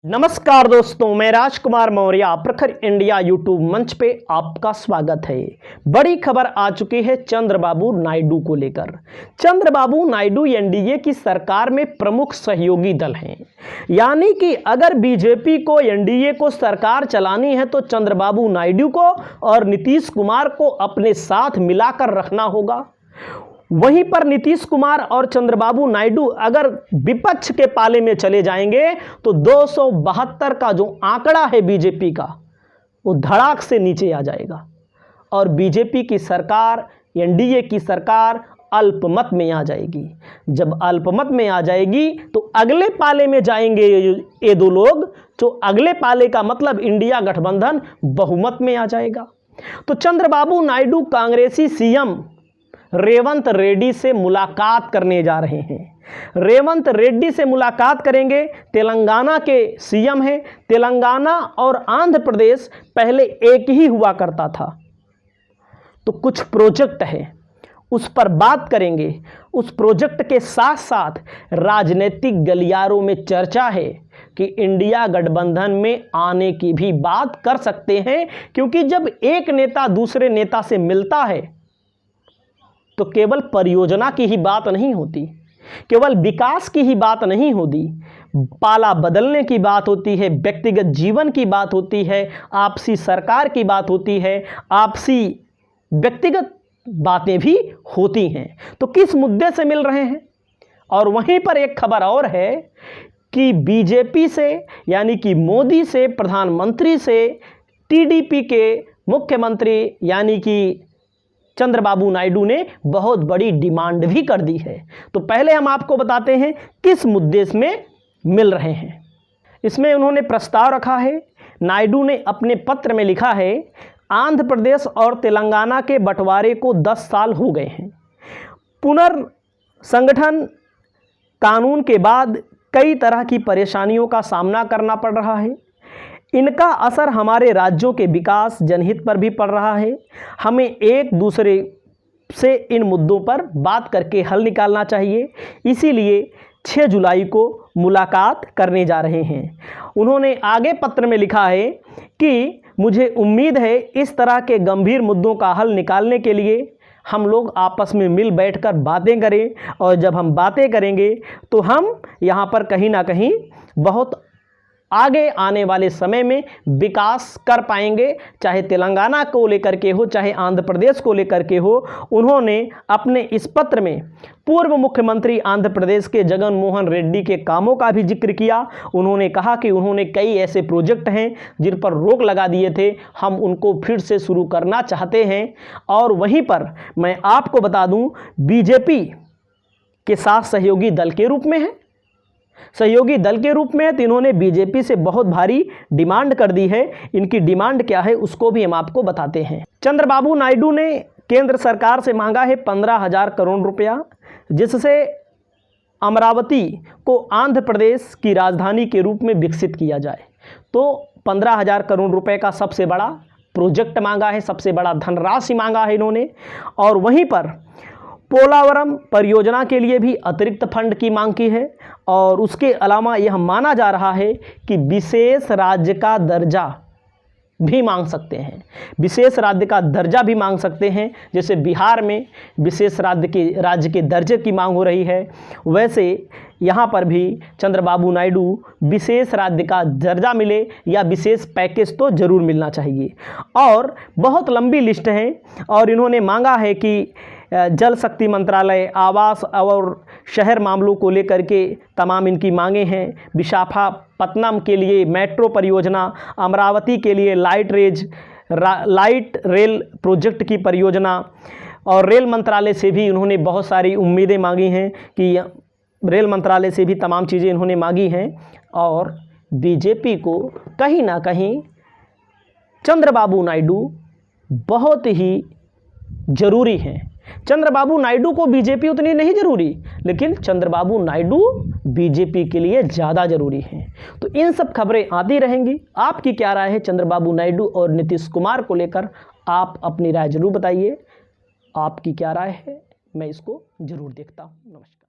नमस्कार दोस्तों, मैं राजकुमार मौर्य प्रखर इंडिया यूट्यूब मंच पे आपका स्वागत है। बड़ी खबर आ चुकी है चंद्रबाबू नायडू को लेकर। चंद्रबाबू नायडू एनडीए की सरकार में प्रमुख सहयोगी दल हैं, यानी कि अगर बीजेपी को एनडीए को सरकार चलानी है तो चंद्रबाबू नायडू को और नीतीश कुमार को अपने साथ मिलाकर रखना होगा। वहीं पर नीतीश कुमार और चंद्रबाबू नायडू अगर विपक्ष के पाले में चले जाएंगे तो 272 का जो आंकड़ा है बीजेपी का, वो धड़ाक से नीचे आ जाएगा और बीजेपी की सरकार, एनडीए की सरकार अल्पमत में आ जाएगी। जब अल्पमत में आ जाएगी तो अगले पाले में जाएंगे ये दो लोग, जो अगले पाले का मतलब इंडिया गठबंधन बहुमत में आ जाएगा। तो चंद्रबाबू नायडू कांग्रेसी सीएम रेवंत रेड्डी से मुलाकात करने जा रहे हैं। रेवंत रेड्डी से मुलाकात करेंगे। तेलंगाना के सीएम हैं। तेलंगाना और आंध्र प्रदेश पहले एक ही हुआ करता था, तो कुछ प्रोजेक्ट है उस पर बात करेंगे। उस प्रोजेक्ट के साथ साथ राजनीतिक गलियारों में चर्चा है कि इंडिया गठबंधन में आने की भी बात कर सकते हैं, क्योंकि जब एक नेता दूसरे नेता से मिलता है तो केवल परियोजना की ही बात नहीं होती, केवल विकास की ही बात नहीं होती, पाला बदलने की बात होती है, व्यक्तिगत जीवन की बात होती है, आपसी सरकार की बात होती है, आपसी व्यक्तिगत बातें भी होती हैं। तो किस मुद्दे से मिल रहे हैं? और वहीं पर एक खबर और है कि बीजेपी से, यानी कि मोदी से, प्रधानमंत्री से टीडीपी के मुख्यमंत्री यानी कि चंद्रबाबू नायडू ने बहुत बड़ी डिमांड भी कर दी है। तो पहले हम आपको बताते हैं किस मुद्दे में मिल रहे हैं। इसमें उन्होंने प्रस्ताव रखा है। नायडू ने अपने पत्र में लिखा है, आंध्र प्रदेश और तेलंगाना के बंटवारे को 10 साल हो गए हैं। पुनर्संगठन कानून के बाद कई तरह की परेशानियों का सामना करना पड़ रहा है। इनका असर हमारे राज्यों के विकास, जनहित पर भी पड़ रहा है। हमें एक दूसरे से इन मुद्दों पर बात करके हल निकालना चाहिए। इसीलिए 6 जुलाई को मुलाकात करने जा रहे हैं। उन्होंने आगे पत्र में लिखा है कि मुझे उम्मीद है इस तरह के गंभीर मुद्दों का हल निकालने के लिए हम लोग आपस में मिल बैठकर बातें करें, और जब हम बातें करेंगे तो हम यहाँ पर कहीं ना कहीं बहुत आगे आने वाले समय में विकास कर पाएंगे, चाहे तेलंगाना को लेकर के हो, चाहे आंध्र प्रदेश को लेकर के हो। उन्होंने अपने इस पत्र में पूर्व मुख्यमंत्री आंध्र प्रदेश के जगन मोहन रेड्डी के कामों का भी जिक्र किया। उन्होंने कहा कि उन्होंने कई ऐसे प्रोजेक्ट हैं जिन पर रोक लगा दिए थे, हम उनको फिर से शुरू करना चाहते हैं। और वहीं पर मैं आपको बता दूं, बीजेपी के साथ सहयोगी दल के रूप में है। सहयोगी दल के रूप में तो इन्होंने बीजेपी से बहुत भारी डिमांड कर दी है। इनकी डिमांड क्या है उसको भी हम आपको बताते हैं। चंद्रबाबू नायडू ने केंद्र सरकार से मांगा है 15,000 करोड़ रुपया, जिससे अमरावती को आंध्र प्रदेश की राजधानी के रूप में विकसित किया जाए। तो 15,000 करोड़ रुपए का सबसे बड़ा प्रोजेक्ट मांगा है, सबसे बड़ा धनराशि मांगा है इन्होंने। और वहीं पर पोलावरम परियोजना के लिए भी अतिरिक्त फंड की मांग की है। और उसके अलावा यह माना जा रहा है कि विशेष राज्य का दर्जा भी मांग सकते हैं। विशेष राज्य का दर्जा भी मांग सकते हैं। जैसे बिहार में विशेष राज्य के दर्जे की मांग हो रही है, वैसे यहाँ पर भी चंद्रबाबू नायडू विशेष राज्य का दर्जा मिले या विशेष पैकेज तो ज़रूर मिलना चाहिए। और बहुत लंबी लिस्ट है। और इन्होंने मांगा है कि जल शक्ति मंत्रालय, आवास और शहर मामलों को लेकर के तमाम इनकी मांगे हैं। विशाखापत्तनम के लिए मेट्रो परियोजना, अमरावती के लिए लाइट रेल प्रोजेक्ट की परियोजना, और रेल मंत्रालय से भी इन्होंने बहुत सारी उम्मीदें मांगी हैं कि रेल मंत्रालय से भी तमाम चीज़ें इन्होंने मांगी हैं। और बीजेपी को कहीं ना कहीं चंद्रबाबू नायडू बहुत ही ज़रूरी हैं। चंद्रबाबू नायडू को बीजेपी उतनी नहीं जरूरी, लेकिन चंद्रबाबू नायडू बीजेपी के लिए ज़्यादा ज़रूरी हैं। तो इन सब खबरें आती रहेंगी। आपकी क्या राय है चंद्रबाबू नायडू और नीतीश कुमार को लेकर? आप अपनी राय जरूर बताइए। आपकी क्या राय है, मैं इसको ज़रूर देखता हूँ। नमस्कार।